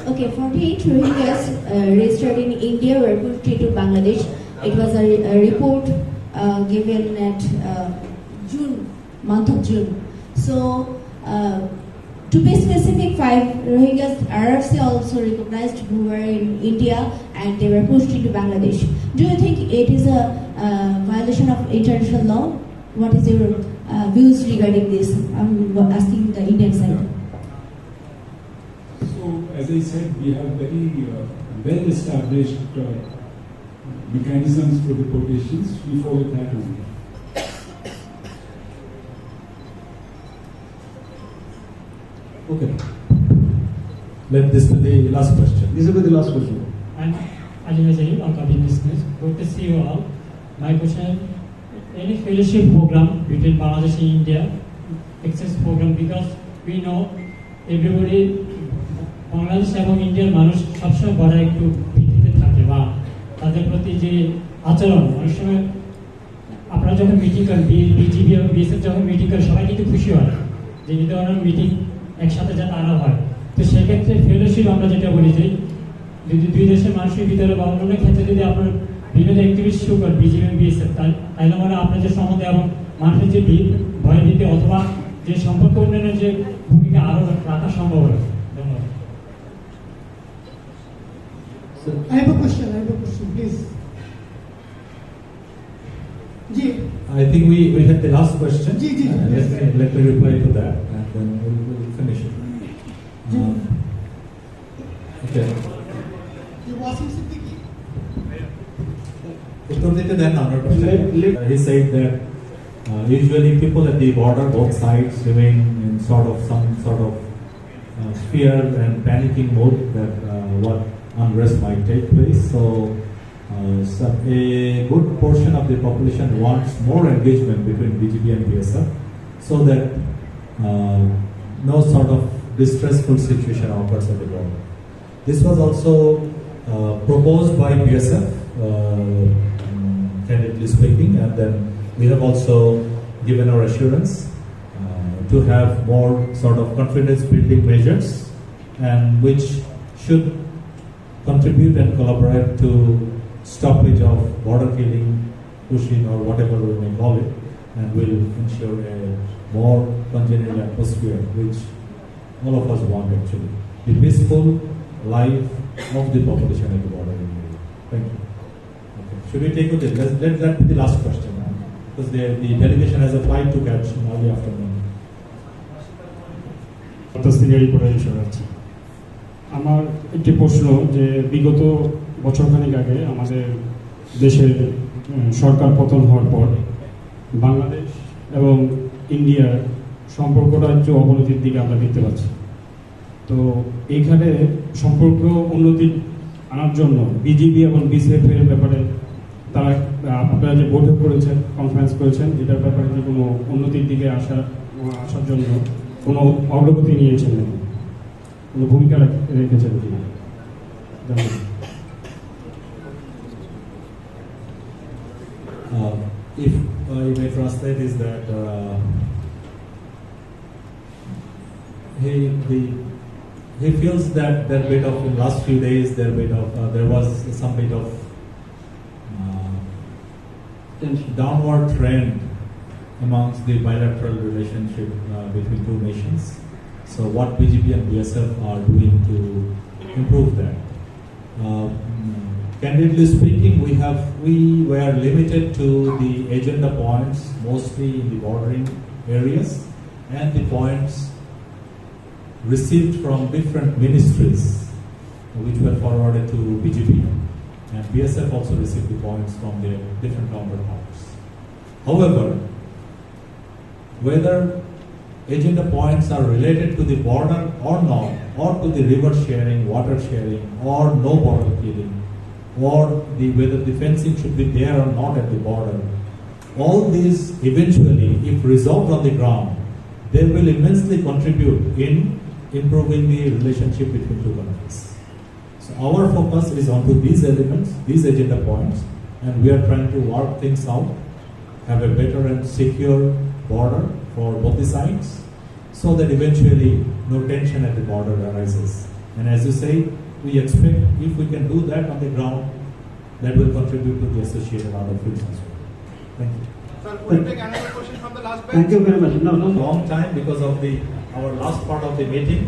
Okay, 48 Rohingyas registered in India were pushed into Bangladesh. It was a report given at month of June. So, to be specific, 5 Rohingyas RRC also recognized who were in India and they were pushed into Bangladesh. Do you think it is a violation of international law? What is your views regarding this? I'm asking the Indian side. So, as I said, we have very well-established mechanisms for deportations. We follow that only. Okay. Let this be the last question. This will be the last question. I'm Ali Hazari, Al-Qabi Business. Good to see you all. My question, any fellowship program between Bangladesh and India, exchange program, because we know everybody, Bangladesh এবং ইন্ডিয়ার মানুষ সবসময় বড় একটু ভিত্তিতে থাকে বা তাদের প্রতি যে আচরণ অনেক সময় আপনারা যখন মিটিং করেন বিজিবি এবং বিএসএফ যখন মিটিং করে সবাই কিন্তু খুশি হয় যে এই ধরনের মিটিং একসাথে যাতে আনা হয়। তো সেক্ষেত্রে ফেলোশিপ আমরা যেটা বলি যে যদি দুই দেশের মানুষের ভিতরে বা অন্য ক্ষেত্রে যদি আপনার বিভিন্ন অ্যাক্টিভিটি শুরু করেন বিজিবি এবং বিএসএফ তাহলে মানে আপনার যে সম্বন্ধে এবং মানুষের যে ভয় ভীতি অথবা যে সম্পর্ক উন্নয়নের যে ভূমিকা আরও রাখা সম্ভব হয়। ধন্যবাদ। I have a question, please. Ji. I think we had the last question. Ji. Let me reply to that and then we'll finish it. Okay. He said that usually people at the border, both sides, remain in some sort of fear and panicking mode that what unrest might take place. So a good portion of the population wants more engagement between BGB and BSF so that no sort of distressful situation occurs at the border. This was also proposed by BSF, candidly speaking, and then we have also given our assurance to have more sort of confidence building measures and which should contribute and collaborate to stoppage of border killing, pushing or whatever we may call it, and will ensure a more congenial atmosphere which all of us want actually. The peaceful life of the population at the border. Thank you. Okay. Should we take it? Let that be the last question because the delegation has a flight to catch in early afternoon. আমার একটি প্রশ্ন যে বিগত বছরখানেক আগে আমাদের দেশের সরকার পতন হওয়ার পর বাংলাদেশ এবং ইন্ডিয়ার সম্পর্কটা একটু অবনতির দিকে আমরা দেখতে পাচ্ছি। তো এইখানে সম্পর্ক উন্নতি আনার জন্য বিজিবি এবং বিএসএফ এর ব্যাপারে তারা আপনারা যে বৈঠক করেছেন, কনফারেন্স করেছেন, এটার ব্যাপারে যে কোনো উন্নতির দিকে আসার জন্য কোনো অগ্রগতি নিয়েছেন নাকি, কোনো ভূমিকা রেখেছেন কিনা? If I may translate is that he feels that there bit of in last few days there was some bit of downward trend amongst the bilateral relationship between two nations. So what BGB and BSF are doing to improve that? Candidly speaking, we were limited to the agenda points, mostly in the bordering areas, and the points received from different ministries, which were forwarded to BGB, and BSF also received the points from their different counterparts. However, whether agenda points are related to the border or not, or to the river sharing, water sharing, or no border killing, or whether the fencing should be there or not at the border, all these eventually, if resolved on the ground, they will immensely contribute in improving the relationship between two countries. So our focus is onto these elements, these agenda points, and we are trying to work things out, have a better and secure border for both the sides, so that eventually no tension at the border arises. And as you say, we expect if we can do that on the ground, that will contribute to the associated other fields as well. Thank you. Sir, we'll take another question from the last bench. Thank you very much. No. Long time because of our last part of the meeting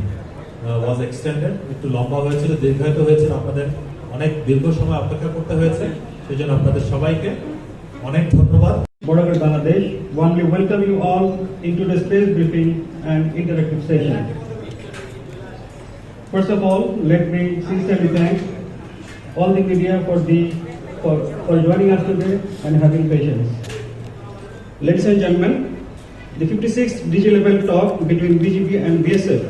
was extended. একটু লম্বা হয়েছিল, দীর্ঘায়িত হয়েছিল, আপনাদের অনেক দীর্ঘ সময় অপেক্ষা করতে হয়েছে, সেজন্য আপনাদের সবাইকে অনেক ধন্যবাদ। Border Bangladesh warmly welcome you all into the space briefing and interactive session. First of all, let me sincerely thank all the media for joining us today and having patience. Ladies and gentlemen, the 56th DG level talk between BGP and BSF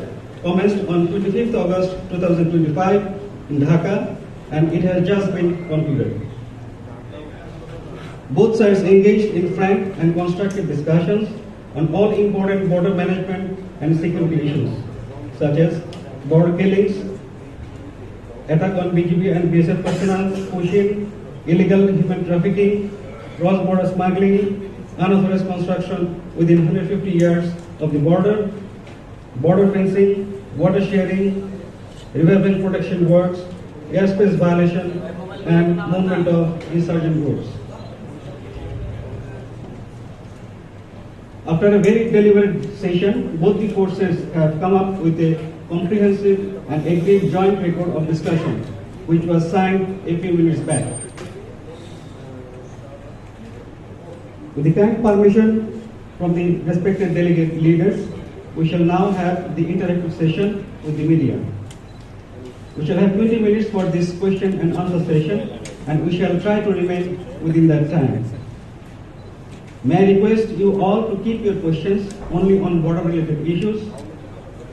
commenced on 25th August 2025 in Dhaka, and it has just been concluded. Both sides engaged in frank and constructive discussions on all important border management and security issues, such as border killings, attack on BGP and BSF personnel, pushing, illegal human trafficking, cross-border smuggling, unauthorized construction within 150 yards of the border fencing, water sharing, riverbank protection works, airspace violation, and movement of insurgent groups. After a very deliberate session, both the forces have come up with a comprehensive and agreed joint record of discussion, which was signed a few minutes back. With the kind permission from the respected delegate leaders, we shall now have the interactive session with the media. We shall have 20 minutes for this question and answer session, and we shall try to remain within that time. May I request you all to keep your questions only on border-related issues.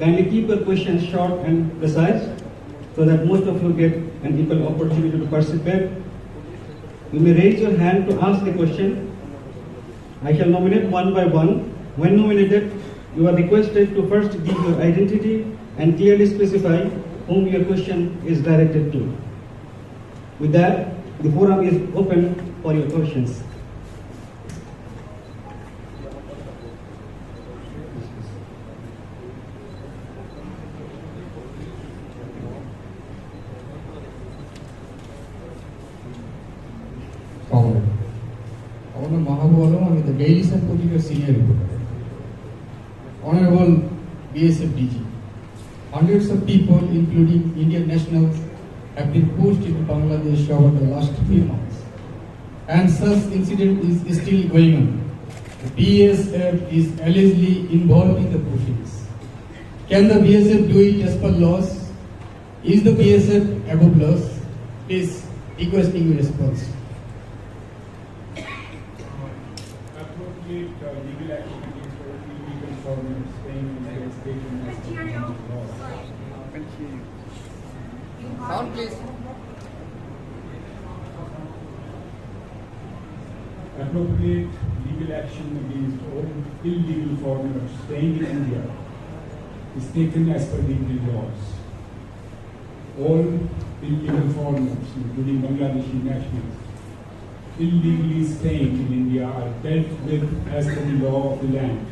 Kindly keep your questions short and precise so that most of you get an equal opportunity to participate. You may raise your hand to ask the question. I shall nominate one by one. When nominated, you are requested to first give your identity and clearly specify whom your question is directed to. With that, the forum is open for your questions. I'm the Daily Sun Political Senior Reporter. Honorable BSF DG, hundreds of people, including Indian nationals, have been pushed into Bangladesh over the last few months, and such incident is still going on. The BSF is allegedly involved in the pushings. Can the BSF do it as per laws? Is the BSF above laws? Please, requesting your response. Legal action against illegal foreigners staying in the state and Sound, please. appropriate legal action against all illegal foreigners staying in India is taken as per the Indian laws. All illegal foreigners, including Bangladeshi nationals, illegally staying in India are dealt with as per the law of the land.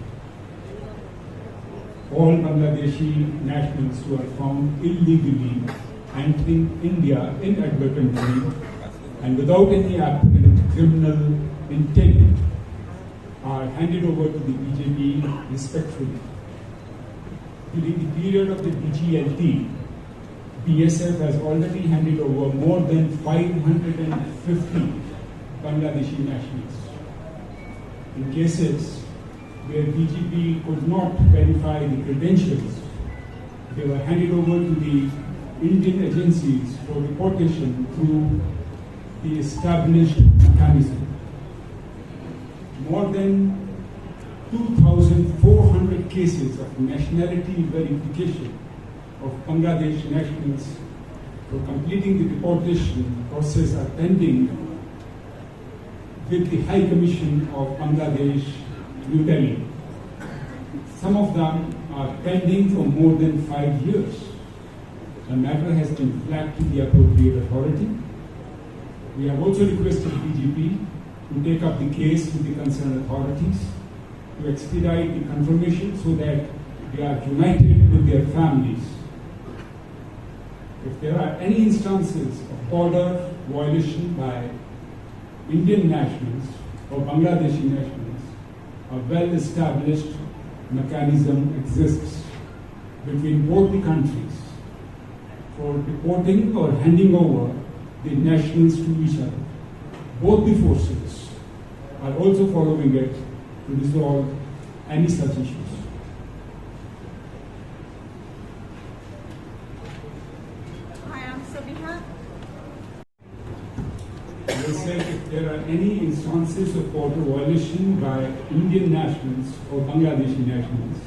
All Bangladeshi nationals who are found illegally entering India inadvertently and without any apparent criminal intent are handed over to the BJP respectfully. During the period of the BGLT, BSF has already handed over more than 550 Bangladeshi nationals. In cases where BGP could not verify the credentials, they were handed over to the Indian agencies for reportation through the established mechanism. More than 2,400 cases of nationality verification of Bangladesh nationals for completing the deportation process are pending with the High Commission of Bangladesh, New Delhi. Some of them are pending for more than 5 years. The matter has been flagged to the appropriate authority. We have also requested BGP to take up the case with the concerned authorities to expedite the confirmation so that they are united with their families. if there are any instances of border violation by Indian nationals or Bangladeshi nationals, a well-established mechanism exists between both the countries for reporting or handing over the nationals to each other. Both the forces are also following it to resolve any such issues. Hi, I'm Sabiha. As I said, if there are any instances of border violation by Indian nationals or Bangladeshi nationals,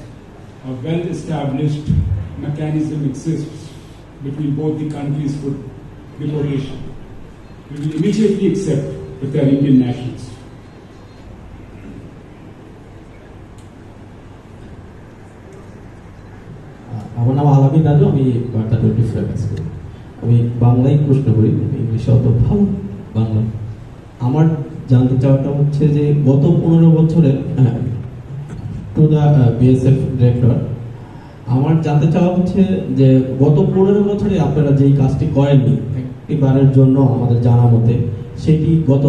a well-established mechanism exists between both the countries for deportation. We will immediately accept if they are Indian nationals. আমার নাম আলামিন রাজু, আমি বার্তা 24 কাজ করি। আমি বাংলায় প্রশ্ন করি, ইংলিশে অত ভালো বাংলা। আমার জানতে চাওয়াটা হচ্ছে যে গত 15 বছরে টু দ্য বিএসএফ ডিরেক্টর, আমার জানতে চাওয়া হচ্ছে যে গত 15 বছরে আপনারা যেই কাজটি করেননি একটিবারের জন্য আমাদের জানা মতে, সেটি গত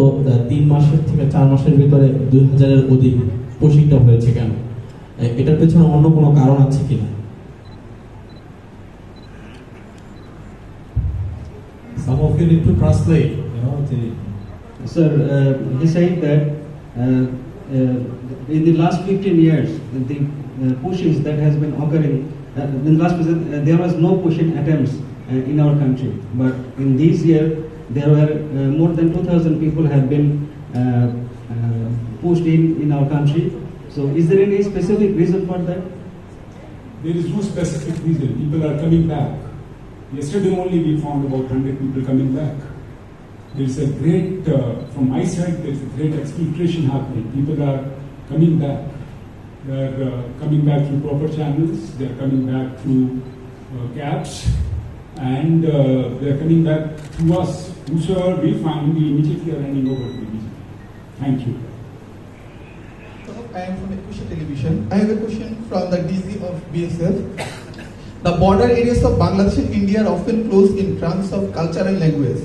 3 মাসের থেকে 4 মাসের ভিতরে 2000-এর অধিক প্রশিক্ষণ হয়েছে কেন? এটার পেছনে অন্য কোনো কারণ আছে কিনা? Some of you need to translate, Sir, he said that in the last 15 years, the pushings that has been occurring, in the last there was no pushing attempts in our country. But in this year, there were more than 2,000 people have been pushed in our country. So is there any specific reason for that? There is no specific reason. People are coming back. Yesterday only we found about 100 people coming back. There's a great, from my side, there's a great exfiltration happening. People are coming back. They're coming back through proper channels. They're coming back through cabs. And they're coming back to us. Whosoever we find, we immediately are handing over to immediately. Thank you. I am from Equation Television. I have a question from the DG of BSF. The border areas of Bangladesh and India are often closed in terms of culture and language.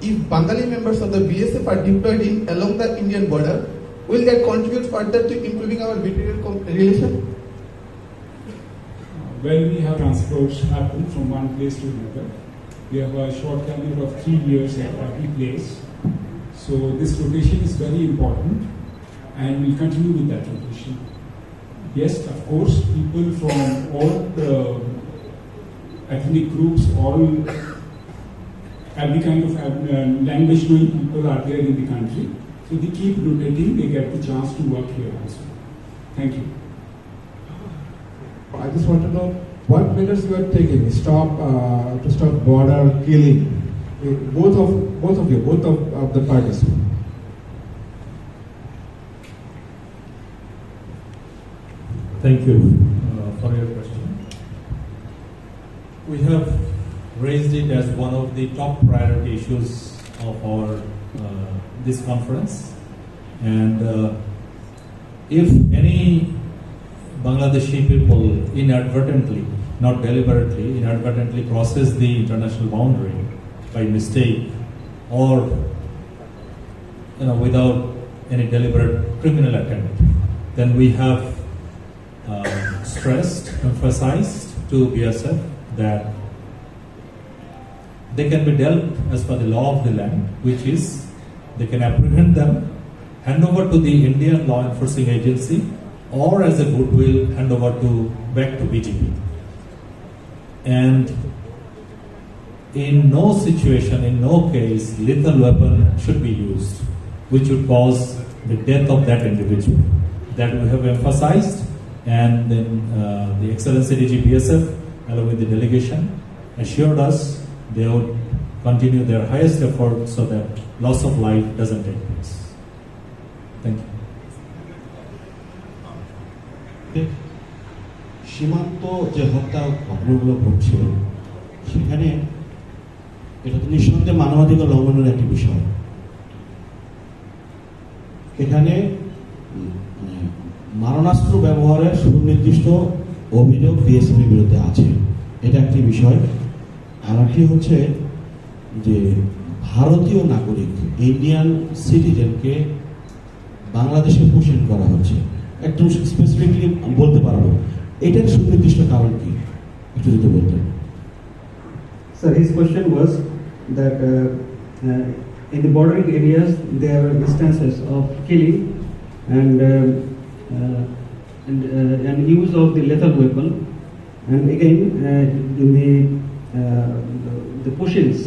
If Bengali members of the BSF are deployed along the Indian border, will that contribute further to improving our bilateral relation? When we have transports happen from one place to another, we have a short tenure of 3 years at every place. So this rotation is very important, and we'll continue with that rotation. Yes, of course, people from all the ethnic groups, every kind of language knowing people are there in the country. So they keep rotating, they get the chance to work here also. Thank you. I just want to know what measures you are taking to stop border killing. Both of the parties. Thank you for your question. We have raised it as one of the top priority issues of our this conference, and if any Bangladeshi people inadvertently, not deliberately, inadvertently crosses the international boundary by mistake or without any deliberate criminal attempt, then we have stressed, emphasized to BSF that they can be dealt as per the law of the land, which is they can apprehend them, hand over to the Indian law enforcing agency, or as a goodwill hand over back to BGP. And in no situation, in no case, lethal weapon should be used, which would cause the death of that individual. That we have emphasized, and then the Excellency DG BSF, along with the delegation, assured us they would continue their highest effort so that loss of life doesn't take place. Thank you. সীমান্ত যে হত্যা ঘটনাগুলো ঘটছে সেখানে এটা তো নিঃসন্দেহে মানবাধিকার লঙ্ঘনের একটি বিষয়। এখানে মারণাস্ত্র ব্যবহারের সুনির্দিষ্ট অভিযোগ বিএসএফের বিরুদ্ধে আছে, এটা একটি বিষয়। আর একটি হচ্ছে যে ভারতীয় নাগরিক ইন্ডিয়ান সিটিজেনকে বাংলাদেশে পুষিং করা হচ্ছে, একটু স্পেসিফিকলি বলতে পারবো এটার সুনির্দিষ্ট কারণ কি একটু যদি বলতেন। Sir, his question was that in the bordering areas there are instances of killing and use of the lethal weapon, and again in the pushings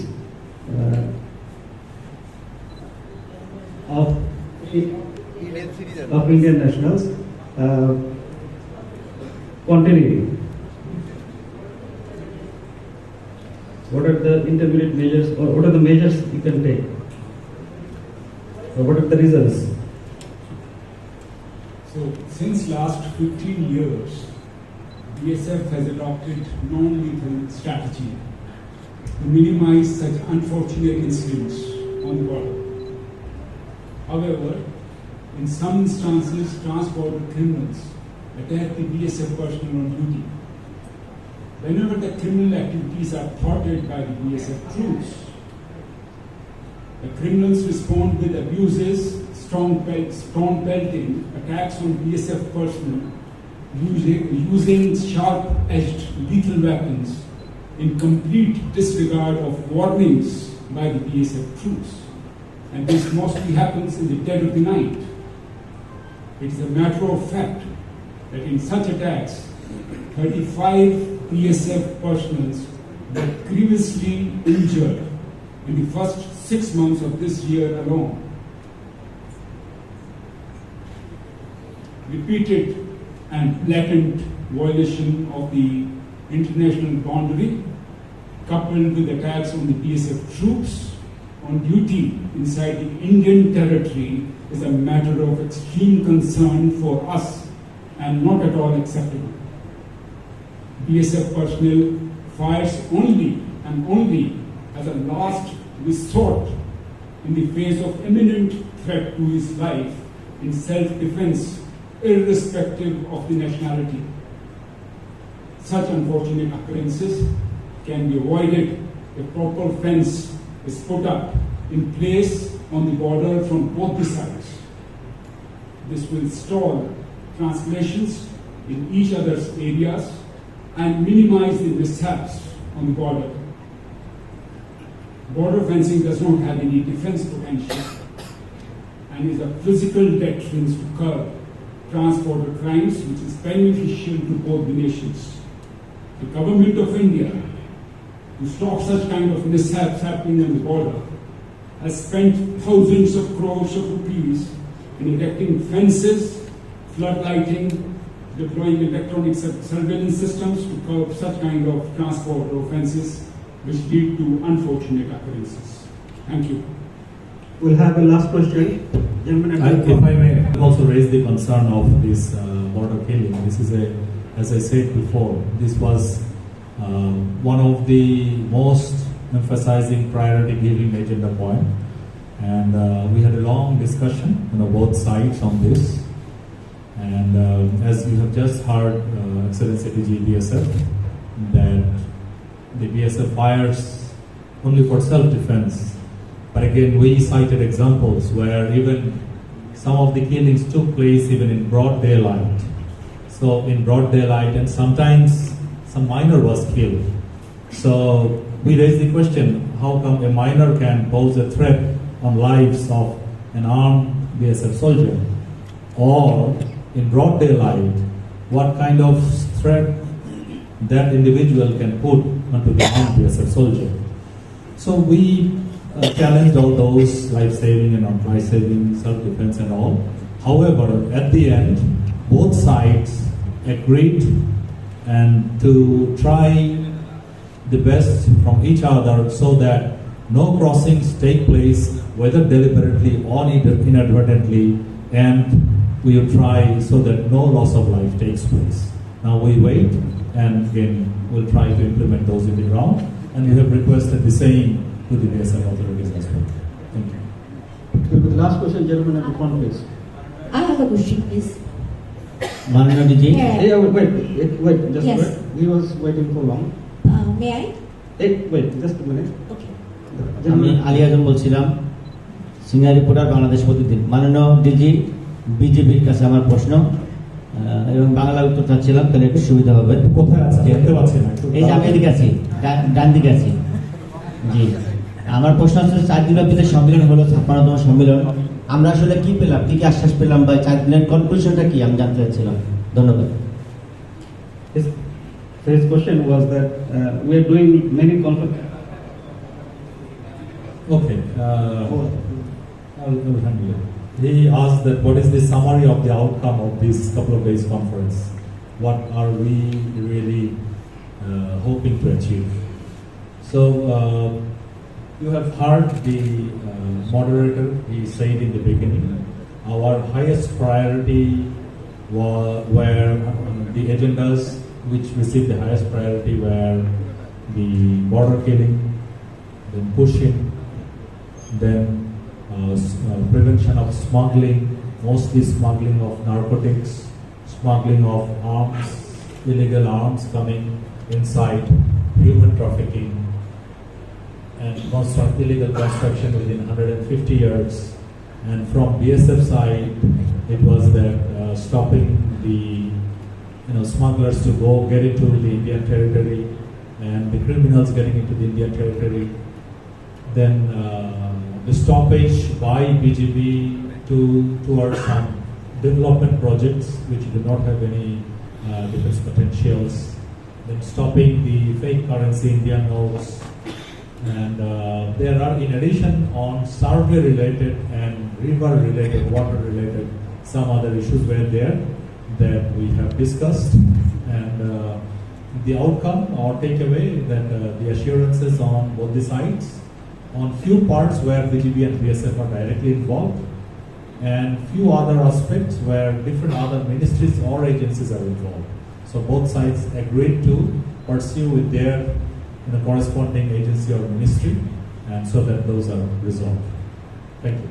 of Indian nationals continuing. What are the intermediate measures, or what are the measures you can take, or what are the reasons? So, since last 15 years, BSF has adopted non-lethal strategy to minimize such unfortunate incidents on the border. However, in some instances, trans-border criminals attack the BSF personnel on duty. Whenever the criminal activities are thwarted by the BSF troops, the criminals respond with abuses, strong pelting, attacks on BSF personnel, using sharp-edged lethal weapons in complete disregard of warnings by the BSF troops. And this mostly happens in the dead of the night. It is a matter of fact that in such attacks, 35 BSF personnel were grievously injured in the first 6 months of this year alone. Repeated and blatant violation of the international boundary, coupled with attacks on the BSF troops on duty inside the Indian territory, is a matter of extreme concern for us and not at all acceptable. BSF personnel fires only and only as a last resort in the face of imminent threat to his life in self-defense, irrespective of the nationality. Such unfortunate occurrences can be avoided if proper fence is put up in place on the border from both the sides. This will stall translations in each other's areas and minimize the mishaps on the border. Border fencing does not have any defense potential and is a physical deterrent to curb trans-border crimes, which is beneficial to both the nations. The government of India, to stop such kind of mishaps happening on the border, has spent thousands of crores of rupees in erecting fences, floodlighting, deploying electronic surveillance systems to curb such kind of transport offences which lead to unfortunate occurrences. Thank you. We'll have a last question. Gentlemen, If I may also raise the concern of this border killing. This is as I said before, this was one of the most emphasizing priority giving agenda point, and we had a long discussion on both sides on this. And as you have just heard, Excellency DG BSF, that the BSF fires only for self-defense. But again, we cited examples where even some of the killings took place even in broad daylight. So in broad daylight, and sometimes some minor was killed. So we raised the question, how come a minor can pose a threat on lives of an armed BSF soldier? Or in broad daylight, what kind of threat that individual can put onto the armed BSF soldier? So we challenged all those life-saving and non-life-saving, self-defense and all. However, at the end, both sides agreed and to try the best from each other so that no crossings take place, whether deliberately or inadvertently, and we will try so that no loss of life takes place. Now we wait, and again we'll try to implement those in the ground, and we have requested the same to the BSF authorities as well. Thank you. The last question, gentlemen, at the front, please. I have a question, please. Manana DG. Yeah. Wait, just Yes. wait. He was waiting for long. May I? wait, just a minute. আমি আলী আজম বলছিলাম, senior reporter Bangladesh প্রতিদিন। মাননীয় DG, বিজেপির কাছে আমার প্রশ্ন এবং বাংলা উত্তর চাচ্ছিলাম, তাহলে একটু সুবিধা হবে। কোথায় আছে দেখতে পাচ্ছি না। এই যে আমি এদিকে আছি, ডান দিকে আছি। জি, আমার প্রশ্ন হচ্ছে 4 দিনব্যাপী সম্মেলন হলো, 56তম সম্মেলন। আমরা আসলে কি পেলাম, কি কি আশ্বাস পেলাম, বা 4 দিনের কনক্লুশনটা কি আমি জানতে চাচ্ছিলাম। ধন্যবাদ। His question was that we are doing many conferences. Okay, I'll handle it. He asked that what is the summary of the outcome of this couple of days conference? What are we really hoping to achieve? So you have heard the moderator. He said in the beginning, our highest priority were the agendas which received the highest priority were the border killing, then pushing, then prevention of smuggling, mostly smuggling of narcotics, smuggling of arms, illegal arms coming inside, human trafficking, and illegal construction within 150 yards. And from BSF side, it was that stopping the smugglers to get into the Indian territory and the criminals getting into the Indian territory. Then the stoppage by BGP towards some development projects which do not have any defense potentials. Then stopping the fake currency Indian notes. And there are, in addition, on survey related and river related, water related, some other issues were there that we have discussed. And the outcome or takeaway that the assurances on both the sides, on few parts where BGB and BSF are directly involved, and few other aspects where different other ministries or agencies are involved. So both sides agreed to pursue with their corresponding agency or ministry, and so that those are resolved. Thank you.